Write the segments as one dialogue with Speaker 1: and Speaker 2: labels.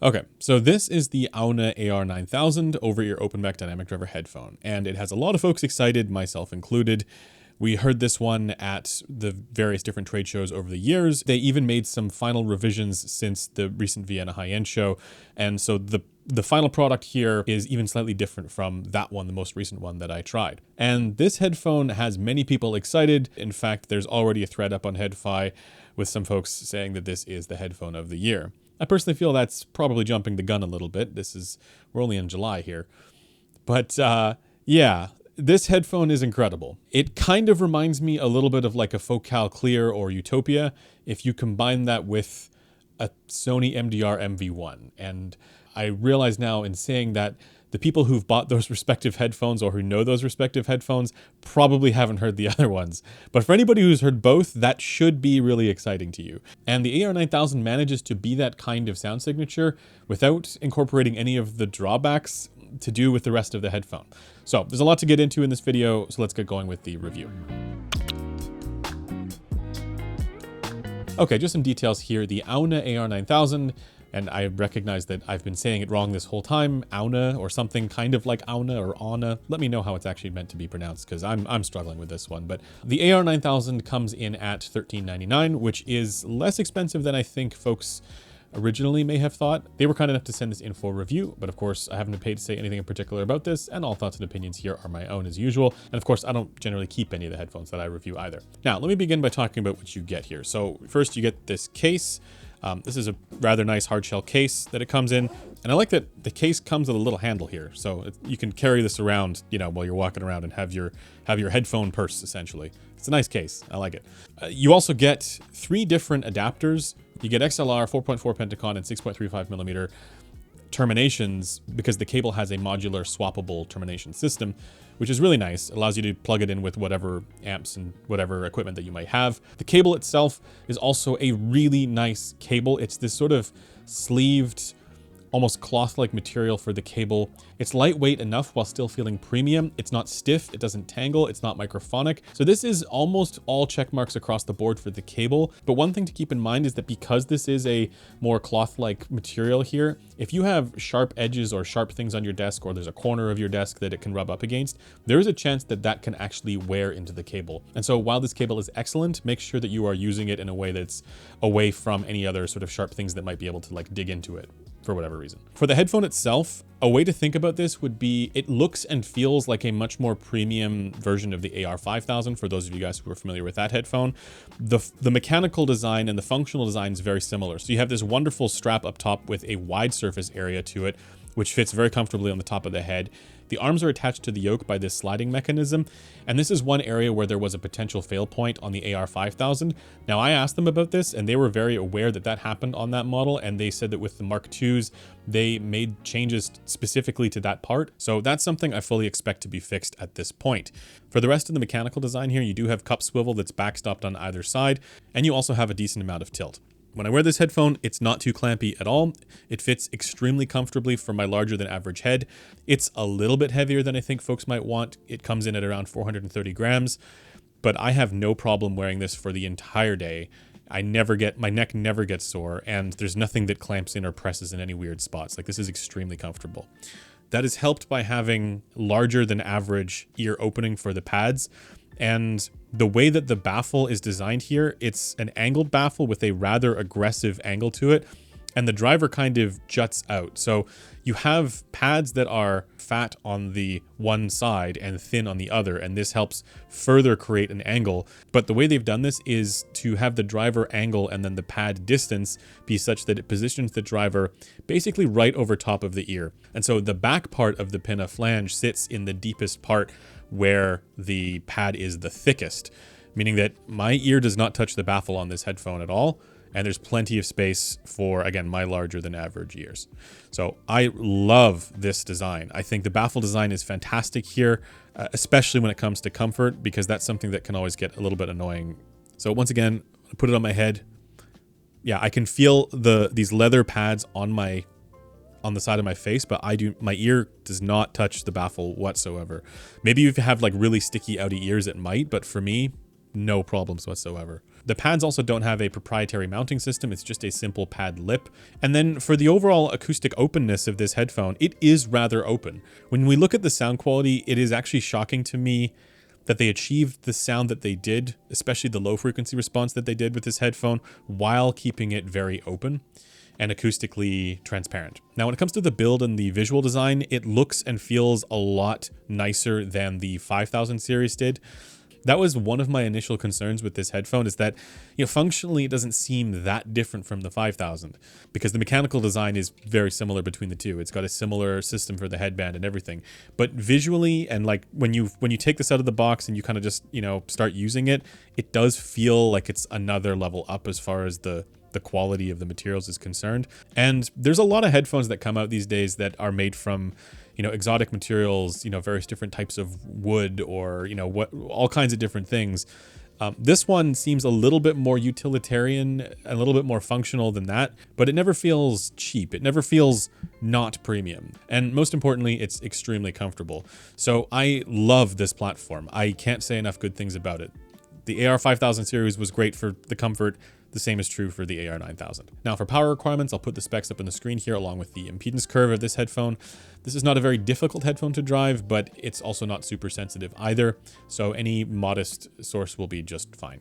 Speaker 1: Okay, so this is the Aune AR9000 over-ear open-back dynamic driver headphone, and it has a lot of folks excited, myself included. We heard this one at the various different trade shows over the years. They even made some final revisions since the recent Vienna high-end show, and so the final product here is even slightly different from that one, the most recent one that I tried. And this headphone has many people excited. In fact, there's already a thread up on HeadFi with some folks saying that this is the headphone of the year. I personally feel that's probably jumping the gun a little bit. We're only in July here. But yeah, this headphone is incredible. It kind of reminds me a little bit of like a Focal Clear or Utopia if you combine that with a Sony MDR MV1. And I realize now in saying that the people who've bought those respective headphones or who know those respective headphones probably haven't heard the other ones. But for anybody who's heard both, that should be really exciting to you. And the AR9000 manages to be that kind of sound signature without incorporating any of the drawbacks to do with the rest of the headphone. So there's a lot to get into in this video, so let's get going with the review. Okay, just some details here. The Aune AR9000, and I recognize that I've been saying it wrong this whole time, Aune or something kind of like Aune or Aune. Let me know how it's actually meant to be pronounced because I'm struggling with this one. But the AR9000 comes in at $13.99, which is less expensive than I think folks originally may have thought. They were kind enough to send this in for review, but of course I haven't been paid to say anything in particular about this, and all thoughts and opinions here are my own as usual. And of course I don't generally keep any of the headphones that I review either. Now let me begin by talking about what you get here. So first you get this case. This is a rather nice hard shell case that it comes in, and I like that the case comes with a little handle here, so you can carry this around, you know, while you're walking around and have your headphone purse essentially. It's a nice case. I like it. You also get 3 different adapters. You get XLR, 4.4 Pentacon, and 6.35 millimeter terminations because the cable has a modular swappable termination system, which is really nice. It allows you to plug it in with whatever amps and whatever equipment that you might have. The cable itself is also a really nice cable. It's this sort of sleeved, almost cloth-like material for the cable. It's lightweight enough while still feeling premium. It's not stiff, it doesn't tangle, it's not microphonic. So this is almost all check marks across the board for the cable. But one thing to keep in mind is that because this is a more cloth-like material here, if you have sharp edges or sharp things on your desk, or there's a corner of your desk that it can rub up against, there is a chance that that can actually wear into the cable. And so while this cable is excellent, make sure that you are using it in a way that's away from any other sort of sharp things that might be able to like dig into it for whatever reason. For the headphone itself, a way to think about this would be it looks and feels like a much more premium version of the AR5000 for those of you guys who are familiar with that headphone. The mechanical design and the functional design is very similar. So you have this wonderful strap up top with a wide surface area to it, which fits very comfortably on the top of the head. The arms are attached to the yoke by this sliding mechanism, and this is one area where there was a potential fail point on the AR5000. Now I asked them about this, and they were very aware that that happened on that model, and they said that with the Mark IIs, they made changes specifically to that part. So that's something I fully expect to be fixed at this point. For the rest of the mechanical design here, you do have cup swivel that's backstopped on either side, and you also have a decent amount of tilt. When I wear this headphone, it's not too clampy at all. It fits extremely comfortably for my larger than average head. It's a little bit heavier than I think folks might want. It comes in at around 430 grams, but I have no problem wearing this for the entire day. My neck never gets sore, and there's nothing that clamps in or presses in any weird spots. Like, this is extremely comfortable. That is helped by having larger than average ear opening for the pads. And the way that the baffle is designed here, it's an angled baffle with a rather aggressive angle to it, and the driver kind of juts out. So you have pads that are fat on the one side and thin on the other, and this helps further create an angle. But the way they've done this is to have the driver angle and then the pad distance be such that it positions the driver basically right over top of the ear. And so the back part of the pinna flange sits in the deepest part where the pad is the thickest, meaning that my ear does not touch the baffle on this headphone at all, and there's plenty of space for, again, my larger than average ears. So I love this design. I think the baffle design is fantastic here, especially when it comes to comfort, because that's something that can always get a little bit annoying. So once again, I put it on my head. Yeah, I can feel these leather pads on the side of my face, but my ear does not touch the baffle whatsoever. Maybe if you have like really sticky outy ears, it might, but for me, no problems whatsoever. The pads also don't have a proprietary mounting system. It's just a simple pad lip. And then for the overall acoustic openness of this headphone, it is rather open. When we look at the sound quality, it is actually shocking to me that they achieved the sound that they did, especially the low frequency response that they did with this headphone, while keeping it very open and acoustically transparent. Now, when it comes to the build and the visual design, it looks and feels a lot nicer than the 5000 series did. That was one of my initial concerns with this headphone, is that, functionally it doesn't seem that different from the 5000 because the mechanical design is very similar between the two. It's got a similar system for the headband and everything. But visually, and like when you take this out of the box and you kind of just, start using it, it does feel like it's another level up as far as the quality of the materials is concerned. And there's a lot of headphones that come out these days that are made from exotic materials, various different types of wood or, all kinds of different things. This one seems a little bit more utilitarian, a little bit more functional than that, but it never feels cheap. It never feels not premium. And most importantly, it's extremely comfortable. So I love this platform. I can't say enough good things about it. The AR5000 series was great for the comfort. The same is true for the AR9000. Now for power requirements, I'll put the specs up on the screen here along with the impedance curve of this headphone. This is not a very difficult headphone to drive, but it's also not super sensitive either. So any modest source will be just fine.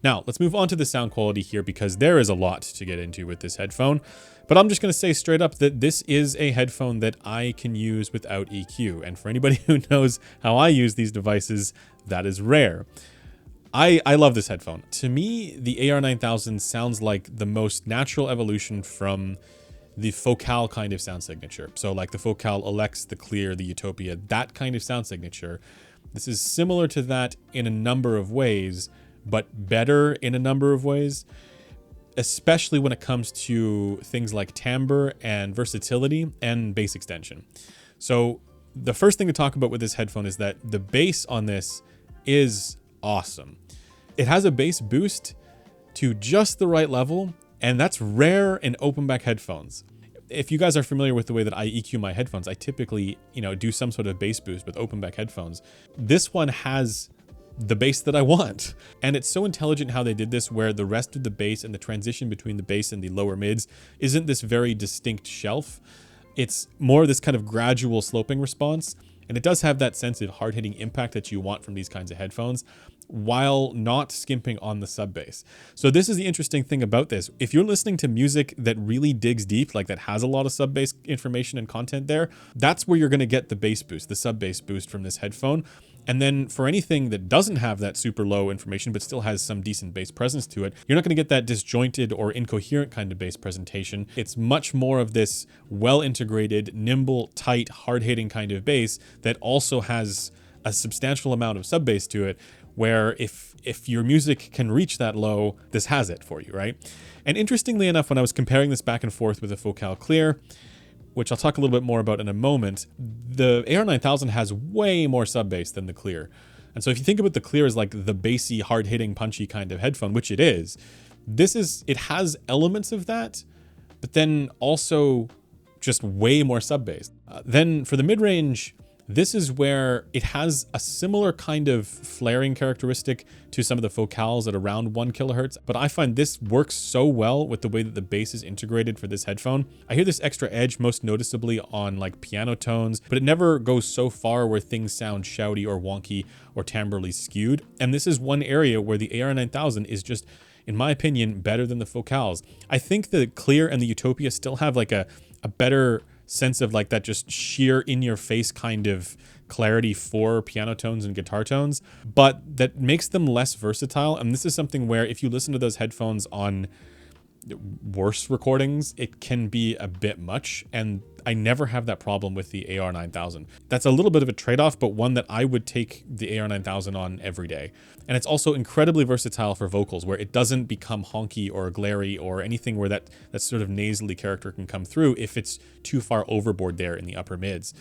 Speaker 1: Now let's move on to the sound quality here because there is a lot to get into with this headphone. But I'm just going to say straight up that this is a headphone that I can use without EQ. And for anybody who knows how I use these devices, that is rare. I love this headphone. To me, the AR9000 sounds like the most natural evolution from the Focal kind of sound signature. So like the Focal Alex, the Clear, the Utopia, that kind of sound signature. This is similar to that in a number of ways, but better in a number of ways, especially when it comes to things like timbre and versatility and bass extension. So the first thing to talk about with this headphone is that the bass on this is awesome. It has a bass boost to just the right level, and that's rare in open back headphones. If you guys are familiar with the way that I EQ my headphones, I typically, do some sort of bass boost with open back headphones. This one has the bass that I want. And it's so intelligent how they did this, where the rest of the bass and the transition between the bass and the lower mids isn't this very distinct shelf. It's more this kind of gradual sloping response. And it does have that sense of hard-hitting impact that you want from these kinds of headphones, while not skimping on the sub bass. So this is the interesting thing about this. If you're listening to music that really digs deep, like that has a lot of sub bass information and content there, that's where you're going to get the bass boost, the sub bass boost from this headphone. And then for anything that doesn't have that super low information, but still has some decent bass presence to it, you're not going to get that disjointed or incoherent kind of bass presentation. It's much more of this well-integrated, nimble, tight, hard-hitting kind of bass that also has a substantial amount of sub bass to it, where if your music can reach that low, this has it for you, right? And interestingly enough, when I was comparing this back and forth with a Focal Clear, which I'll talk a little bit more about in a moment, the AR9000 has way more sub bass than the Clear. And so if you think about the Clear as like the bassy, hard-hitting, punchy kind of headphone, which it is, it has elements of that, but then also just way more sub bass. Then for the mid-range, this is where it has a similar kind of flaring characteristic to some of the Focals at around 1 kilohertz, but I find this works so well with the way that the bass is integrated for this headphone. I hear this extra edge most noticeably on like piano tones, but it never goes so far where things sound shouty or wonky or timbrally skewed. And this is one area where the AR9000 is just, in my opinion, better than the Focals. I think the Clear and the Utopia still have like a better sense of like that just sheer in-your-face kind of clarity for piano tones and guitar tones, but that makes them less versatile. And this is something where if you listen to those headphones on worse recordings, it can be a bit much. And I never have that problem with the AR9000. That's a little bit of a trade-off, but one that I would take the AR9000 on every day. And it's also incredibly versatile for vocals, where it doesn't become honky or glary or anything where that sort of nasally character can come through if it's too far overboard there in the upper mids.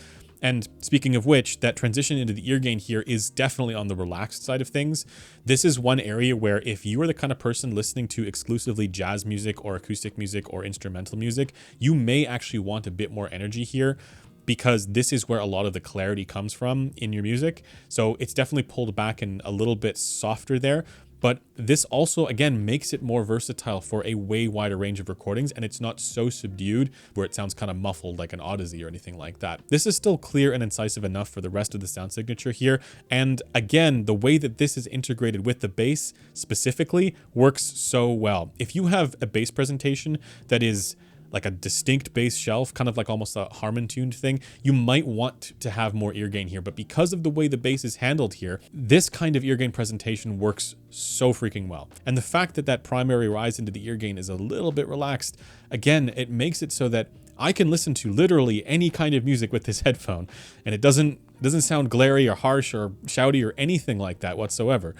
Speaker 1: And speaking of which, that transition into the ear gain here is definitely on the relaxed side of things. This is one area where if you are the kind of person listening to exclusively jazz music or acoustic music or instrumental music, you may actually want a bit more energy here, because this is where a lot of the clarity comes from in your music. So it's definitely pulled back and a little bit softer there. But this also, again, makes it more versatile for a way wider range of recordings, and it's not so subdued where it sounds kind of muffled like an Odyssey or anything like that. This is still clear and incisive enough for the rest of the sound signature here. And again, the way that this is integrated with the bass specifically works so well. If you have a bass presentation that is like a distinct bass shelf, kind of like almost a Harman tuned thing, you might want to have more ear gain here. But because of the way the bass is handled here, this kind of ear gain presentation works so freaking well. And the fact that that primary rise into the ear gain is a little bit relaxed, again, it makes it so that I can listen to literally any kind of music with this headphone, and it doesn't sound glary or harsh or shouty or anything like that whatsoever.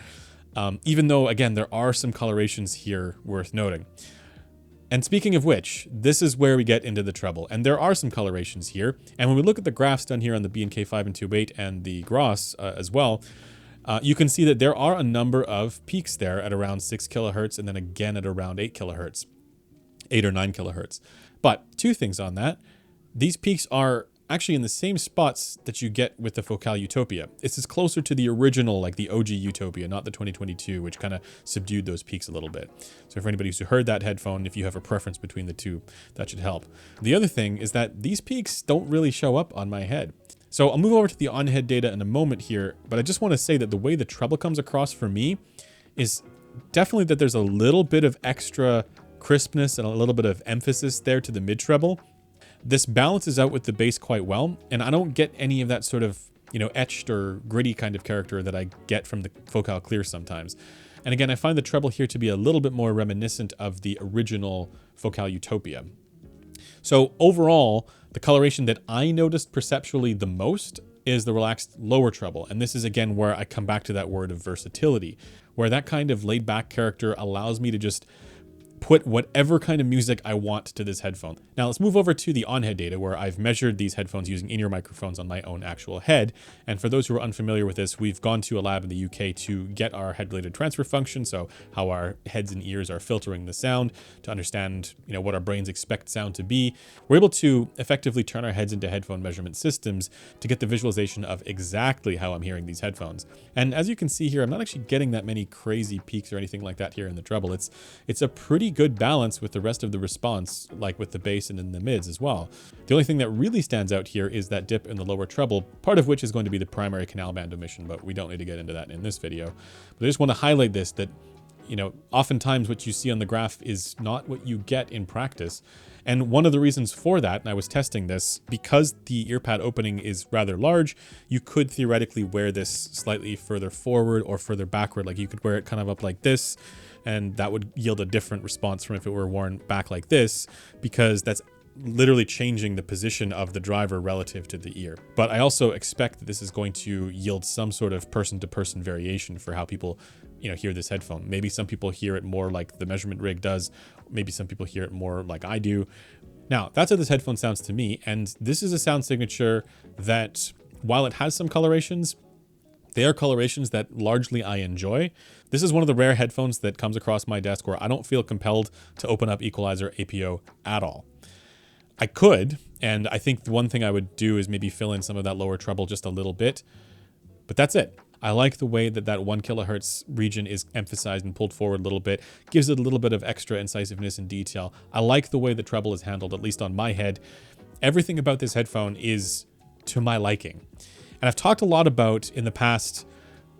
Speaker 1: Even though, again, there are some colorations here worth noting. And speaking of which, this is where we get into the treble. And there are some colorations here. And when we look at the graphs done here on the B&K 5.28 and the Gross as well, you can see that there are a number of peaks there at around 6 kilohertz and then again at around 8 kilohertz, 8 or 9 kilohertz. But two things on that. These peaks are actually in the same spots that you get with the Focal Utopia. This is closer to the original, like the OG Utopia, not the 2022, which kind of subdued those peaks a little bit. So for anybody who's heard that headphone, if you have a preference between the two, that should help. The other thing is that these peaks don't really show up on my head. So I'll move over to the on-head data in a moment here, but I just want to say that the way the treble comes across for me is definitely that there's a little bit of extra crispness and a little bit of emphasis there to the mid-treble. This balances out with the bass quite well, and I don't get any of that sort of, etched or gritty kind of character that I get from the Focal Clear sometimes. And again, I find the treble here to be a little bit more reminiscent of the original Focal Utopia. So overall, the coloration that I noticed perceptually the most is the relaxed lower treble. And this is again where I come back to that word of versatility, where that kind of laid back character allows me to just put whatever kind of music I want to this headphone. Now let's move over to the on-head data where I've measured these headphones using in-ear microphones on my own actual head. And for those who are unfamiliar with this, we've gone to a lab in the UK to get our head-related transfer function, so how our heads and ears are filtering the sound to understand, what our brains expect sound to be. We're able to effectively turn our heads into headphone measurement systems to get the visualization of exactly how I'm hearing these headphones. And as you can see here, I'm not actually getting that many crazy peaks or anything like that here in the treble. It's a pretty good balance with the rest of the response, like with the bass and in the mids as well. The only thing that really stands out here is that dip in the lower treble, part of which is going to be the primary canal band omission, but we don't need to get into that in this video. But I just want to highlight this, that oftentimes what you see on the graph is not what you get in practice. And one of the reasons for that, and I was testing this, because the earpad opening is rather large, you could theoretically wear this slightly further forward or further backward. Like you could wear it kind of up like this, and that would yield a different response from if it were worn back like this, because that's literally changing the position of the driver relative to the ear. But I also expect that this is going to yield some sort of person-to-person variation for how people hear this headphone. Maybe some people hear it more like the measurement rig does. Maybe some people hear it more like I do. Now, that's how this headphone sounds to me. And this is a sound signature that, while it has some colorations, they are colorations that largely I enjoy. This is one of the rare headphones that comes across my desk where I don't feel compelled to open up equalizer APO at all. I could, and I think the one thing I would do is maybe fill in some of that lower treble just a little bit, but that's it. I like the way that that 1 kilohertz region is emphasized and pulled forward a little bit, gives it a little bit of extra incisiveness and detail. I like the way the treble is handled, at least on my head. Everything about this headphone is to my liking. And I've talked a lot about in the past,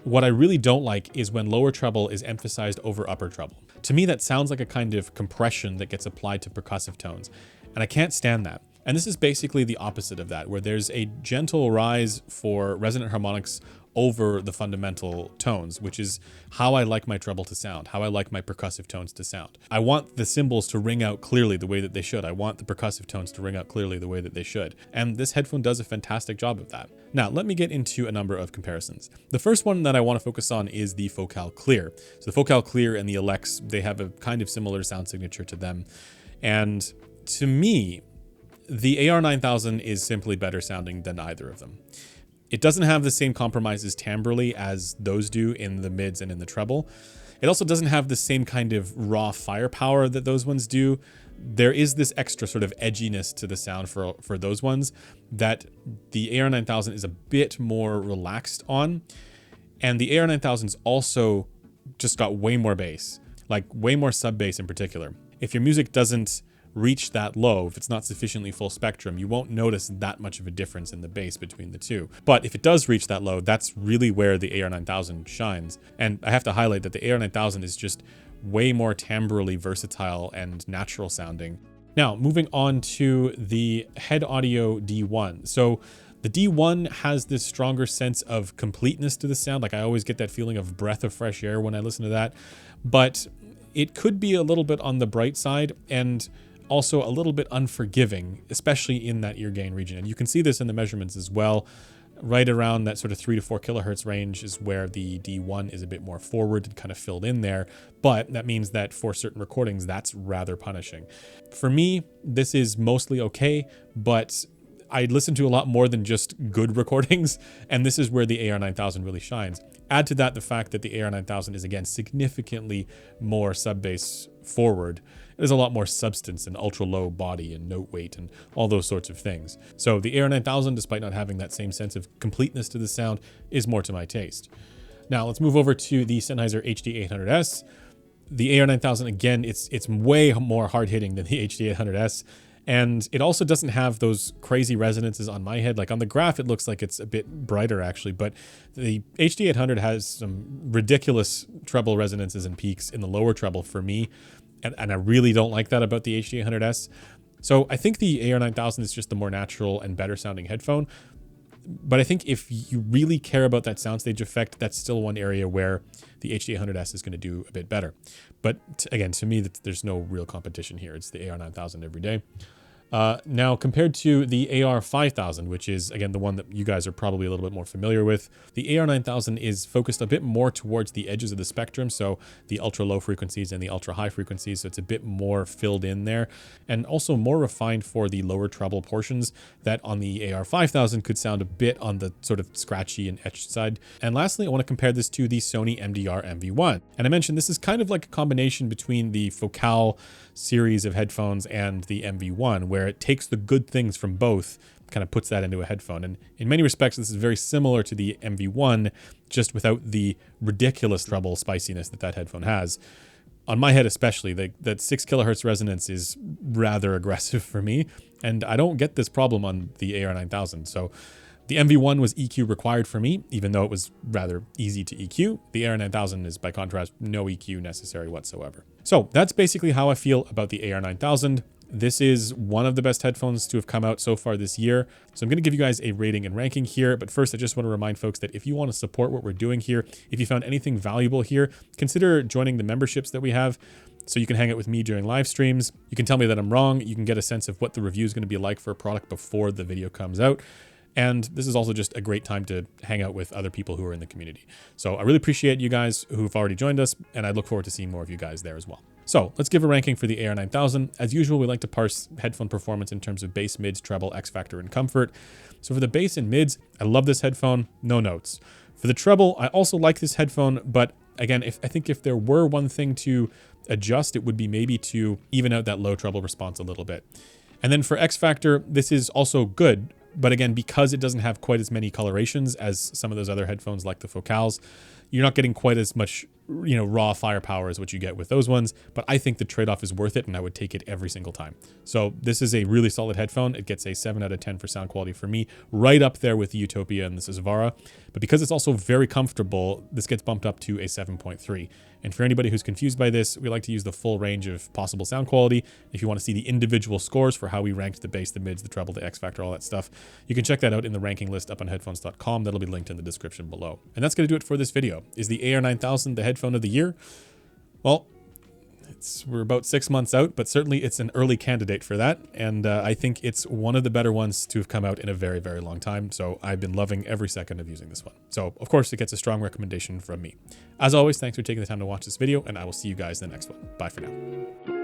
Speaker 1: what I really don't like is when lower treble is emphasized over upper treble. To me, that sounds like a kind of compression that gets applied to percussive tones, and I can't stand that. And this is basically the opposite of that, where there's a gentle rise for resonant harmonics over the fundamental tones, which is how I like my treble to sound, how I like my percussive tones to sound. I want the cymbals to ring out clearly the way that they should. I want the percussive tones to ring out clearly the way that they should. And this headphone does a fantastic job of that. Now, let me get into a number of comparisons. The first one that I want to focus on is the Focal Clear. So the Focal Clear and the Alex, they have a kind of similar sound signature to them. And to me, the AR9000 is simply better sounding than either of them. It doesn't have the same compromises timbrally as those do in the mids and in the treble. It also doesn't have the same kind of raw firepower that those ones do. There is this extra sort of edginess to the sound for those ones that the AR9000 is a bit more relaxed on. And the AR9000 is also just got way more bass, like way more sub bass in particular. If your music doesn't reach that low, if it's not sufficiently full spectrum, you won't notice that much of a difference in the bass between the two. But if it does reach that low, that's really where the AR9000 shines. And I have to highlight that the AR9000 is just way more timbrally versatile and natural sounding. Now, moving on to the Head Audio D1. So the D1 has this stronger sense of completeness to the sound. Like I always get that feeling of breath of fresh air when I listen to that. But it could be a little bit on the bright side and also a little bit unforgiving, especially in that ear gain region. And you can see this in the measurements as well. Right around that sort of 3 to 4 kilohertz range is where the D1 is a bit more forward and kind of filled in there. But that means that for certain recordings, that's rather punishing. For me, this is mostly okay, but I listen to a lot more than just good recordings, and this is where the AR9000 really shines. Add to that the fact that the AR9000 is, again, significantly more sub-bass forward. There's a lot more substance and ultra low body and note weight and all those sorts of things. So the AR9000, despite not having that same sense of completeness to the sound, is more to my taste. Now let's move over to the Sennheiser HD800S. The AR9000, again, it's way more hard hitting than the HD800S. And it also doesn't have those crazy resonances on my head. Like on the graph, it looks like it's a bit brighter actually, but the HD800 has some ridiculous treble resonances and peaks in the lower treble for me. And I really don't like that about the HD800S. So I think the AR9000 is just the more natural and better sounding headphone. But I think if you really care about that soundstage effect, that's still one area where the HD800S is going to do a bit better. But again, to me, there's no real competition here. It's the AR9000 every day. Now, compared to the AR5000, which is, again, the one that you guys are probably a little bit more familiar with, the AR9000 is focused a bit more towards the edges of the spectrum, so the ultra-low frequencies and the ultra-high frequencies, so it's a bit more filled in there, and also more refined for the lower treble portions that on the AR5000 could sound a bit on the sort of scratchy and etched side. And lastly, I want to compare this to the Sony MDR MV1. And I mentioned this is kind of like a combination between the Focal series of headphones and the MV1, where it takes the good things from both, kind of puts that into a headphone. And in many respects, this is very similar to the MV1, just without the ridiculous treble spiciness that headphone has. On my head especially, that 6 kilohertz resonance is rather aggressive for me, and I don't get this problem on the AR9000. So the MV1 was EQ required for me, even though it was rather easy to EQ. The AR9000 is, by contrast, no EQ necessary whatsoever. So that's basically how I feel about the AR9000. This is one of the best headphones to have come out so far this year. So I'm going to give you guys a rating and ranking here. But first, I just want to remind folks that if you want to support what we're doing here, if you found anything valuable here, consider joining the memberships that we have. So you can hang out with me during live streams. You can tell me that I'm wrong. You can get a sense of what the review is going to be like for a product before the video comes out. And this is also just a great time to hang out with other people who are in the community. So I really appreciate you guys who've already joined us, and I look forward to seeing more of you guys there as well. So let's give a ranking for the AR9000. As usual, we like to parse headphone performance in terms of bass, mids, treble, X factor, and comfort. So for the bass and mids, I love this headphone, no notes. For the treble, I also like this headphone, but again, I think if there were one thing to adjust, it would be maybe to even out that low treble response a little bit. And then for X factor, this is also good. But again, because it doesn't have quite as many colorations as some of those other headphones like the Focals, you're not getting quite as much, raw firepower as what you get with those ones. But I think the trade-off is worth it, and I would take it every single time. So this is a really solid headphone. It gets a 7 out of 10 for sound quality for me, right up there with the Utopia and the Susvara. But because it's also very comfortable, this gets bumped up to a 7.3. And for anybody who's confused by this, we like to use the full range of possible sound quality. If you want to see the individual scores for how we ranked the bass, the mids, the treble, the X factor, all that stuff, you can check that out in the ranking list up on headphones.com. That'll be linked in the description below. And that's going to do it for this video. Is the AR9000 the headphone of the year? Well, we're about 6 months out, but certainly it's an early candidate for that. And I think it's one of the better ones to have come out in a very, very long time. So I've been loving every second of using this one. So of course it gets a strong recommendation from me. As always, thanks for taking the time to watch this video, and I will see you guys in the next one. Bye for now.